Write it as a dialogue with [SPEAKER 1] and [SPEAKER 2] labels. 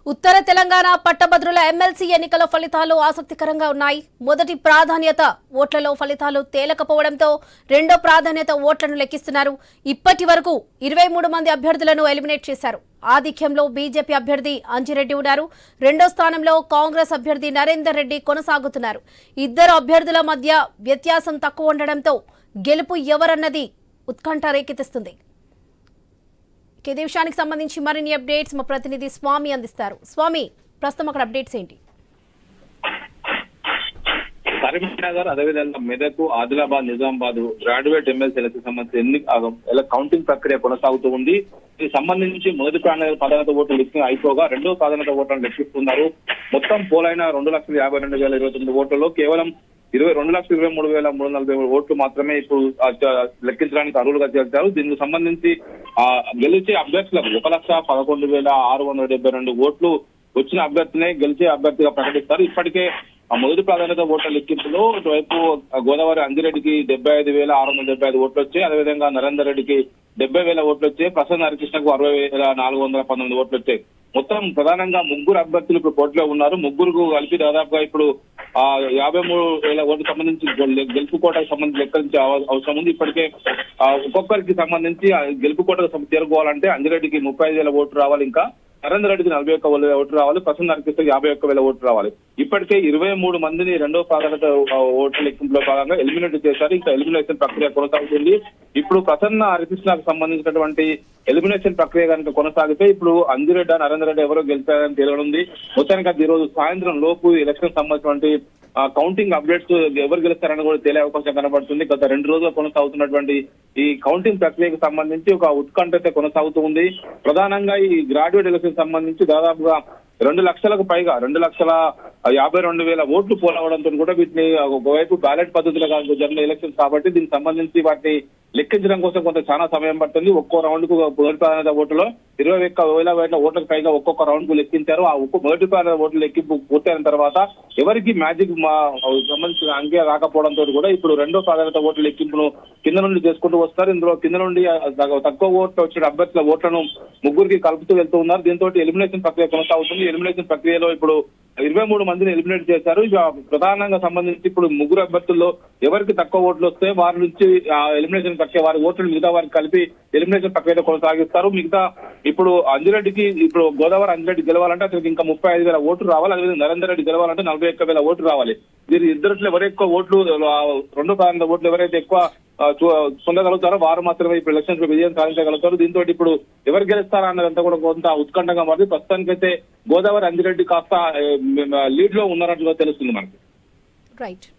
[SPEAKER 1] ఉత్తర తెలంగాణ పట్టభద్రుల ఎమ్మెల్సీ ఎన్నికల ఫలితాలు ఆసక్తికరంగా ఉన్నాయి. మొదటి ప్రాధాన్యత ఓట్లలో ఫలితాలు తేలకపోవడంతో రెండో ప్రాధాన్యత ఓట్లను లెక్కిస్తున్నారు. ఇప్పటి వరకు 23 మంది అభ్యర్థులను ఎలిమినేట్ చేశారు. ఆధిక్యంలో బీజేపీ అభ్యర్థి అంజిరెడ్డి ఉన్నారు. రెండో స్థానంలో కాంగ్రెస్ అభ్యర్థి నరేందర్ రెడ్డి కొనసాగుతున్నారు. ఇద్దరు అభ్యర్థుల మధ్య వ్యత్యాసం తక్కువ ఉండడంతో గెలుపు ఎవరన్నది ఉత్కంఠ రేకెత్తిస్తుంది. ఇదే విషయానికి సంబంధించి మరిన్ని అప్డేట్స్ మా ప్రతినిధి స్వామి అందిస్తారు. స్వామి, ప్రస్తుతం అక్కడ అప్డేట్స్ ఏంటి?
[SPEAKER 2] కరీంనగర్, అదేవిధంగా మెదక్, ఆదిలాబాద్, నిజామాబాద్ గ్రాడ్యుయేట్ ఎమ్మెల్సీలకు సంబంధించి కౌంటింగ్ ప్రక్రియ కొనసాగుతూ ఉంది. దీనికి సంబంధించి మొదటి ప్రాధాన్యత ఓట్లు లెక్కింగ్ అయిపోగా రెండో ప్రాధాన్యత ఓట్లను లెక్కిస్తున్నారు. మొత్తం పోలైన 2,52,029 ఓట్లలో కేవలం 2,23,340 ఓట్లు మాత్రమే ఇప్పుడు లెక్కించడానికి అర్హులుగా చేర్చారు. దీనికి సంబంధించి గెలిచే అభ్యర్థులకు 1,11,672 ఓట్లు వచ్చిన అభ్యర్థినే గెలిచే అభ్యర్థిగా ప్రకటిస్తారు. ఇప్పటికే మొదటి ప్రాధాన్యత ఓట్ల లెక్కింపులో ఇటువైపు గోదావరి అంజిరెడ్డికి 75,675 ఓట్లు వచ్చాయి. అదేవిధంగా నరేందర్ రెడ్డికి 70,000 ఓట్లు వచ్చాయి. ప్రసన్న హరికృష్ణకు 60,419 ఓట్లు వచ్చాయి. మొత్తం ప్రధానంగా ముగ్గురు అభ్యర్థులు ఇప్పుడు పోటీలో ఉన్నారు. ముగ్గురు కలిపి దాదాపుగా ఇప్పుడు 53,000 ఓట్లకు సంబంధించి గెలుపు కోటకు సంబంధించి లెక్కించే అవసరం ఉంది. ఇప్పటికే ఒక్కొక్కరికి సంబంధించి గెలుపు కోటకు చేరుకోవాలంటే అంజిరెడ్డికి 35,000 ఓట్లు రావాలి, ఇంకా నరేందర్ రెడ్డికి 41,000 ఓట్లు రావాలి, ప్రసన్న హరికృష్ణకి 51,000 ఓట్లు రావాలి. ఇప్పటికే 23 మందిని రెండో ప్రాధాన్యత ఓట్ల లెక్కింపులో భాగంగా ఎలిమినేట్ చేశారు. ఇంకా ఎలిమినేషన్ ప్రక్రియ కొనసాగుతుంది. ఇప్పుడు ప్రసన్న హరికృష్ణకు సంబంధించినటువంటి ఎలిమినేషన్ ప్రక్రియ కనుక కొనసాగితే ఇప్పుడు అంజిరెడ్డి, నరేందర్ రెడ్డి ఎవరో గెలిచారని తేలనుంది. మొత్తానికి ఈ రోజు సాయంత్రం లోపు ఎలక్షన్ సంబంధించినటువంటి కౌంటింగ్ అప్డేట్స్ ఎవరు గెలుస్తారని కూడా తేలే అవకాశం కనబడుతుంది. గత 2 రోజులు కొనసాగుతున్నటువంటి ఈ కౌంటింగ్ ప్రక్రియకు సంబంధించి ఒక ఉత్కంఠత కొనసాగుతూ ఉంది. ప్రధానంగా ఈ గ్రాడ్యుయేట్ ఎలక్షన్ సంబంధించి దాదాపుగా 2 లక్షలకు పైగా 2,52,000 ఓట్లు పోలవడంతో కూడా వీటిని ఒకవైపు బ్యాలెట్ పద్ధతిలో జరిగిన ఎలక్షన్స్ కాబట్టి దీనికి సంబంధించి వాటిని లెక్కించడం కోసం కొంత చాలా సమయం పడుతుంది. ఒక్కో రౌండ్ కు మొదటి ప్రాధాన్యత ఓట్లలో 21,000 ఓట్లకు పైగా ఒక్కొక్క రౌండ్ కు లెక్కించారు. ఆ మొదటి ప్రాధాన్యత ఓట్లు లెక్కింపు పూర్తయిన తర్వాత ఎవరికి మ్యాజిక్ సంబంధించిన అంకె రాకపోవడంతో కూడా ఇప్పుడు రెండో ప్రాధాన్యత ఓట్ల లెక్కింపును కింద నుండి చేసుకుంటూ వస్తారు. ఇందులో కింద నుండి తక్కువ ఓట్లు వచ్చిన అభ్యర్థుల ఓట్లను ముగ్గురికి కలుపుతూ వెళ్తూ ఉన్నారు. దీంతో ఎలిమినేషన్ ప్రక్రియ కొనసాగుతుంది. ఎలిమినేషన్ ప్రక్రియలో ఇప్పుడు 23 మందిని ఎలిమినేట్ చేశారు. ఇక ప్రధానంగా సంబంధించి ఇప్పుడు ముగ్గురు అభ్యర్థుల్లో ఎవరికి తక్కువ ఓట్లు వస్తే వారి నుంచి ఎలిమినేషన్ ప్రక్రియ వారి ఓట్లు మిగతా వారికి కలిపి ఎలిమినేషన్ ప్రక్రియ కొనసాగిస్తారు. మిగతా ఇప్పుడు అంజిరెడ్డికి ఇప్పుడు గోదావరి అంజిరెడ్డి గెలవాలంటే అతనికి ఇంకా 35,000 ఓట్లు రావాలి. అదేవిధంగా నరేందర్ రెడ్డి గెలవాలంటే 41,000 ఓట్లు రావాలి. వీరి ఇద్దరిలో ఎవరు ఎక్కువ ఓట్లు రెండో ప్రాంత ఓట్లు ఎవరైతే ఎక్కువ పొందగలుగుతారో వారు మాత్రమే ఇప్పుడు ఎలక్షన్స్ లో విజయం సాధించగలుగుతారు. దీంతో ఇప్పుడు ఎవరు గెలుస్తారా అన్నదంతా కూడా కొంత ఉత్కంఠంగా మారింది. ప్రస్తుతానికైతే గోదావరి అంజిరెడ్డి కాస్త లీడ్ లో ఉన్నారన్నట్టుగా తెలుస్తుంది మనకి.
[SPEAKER 1] రైట్.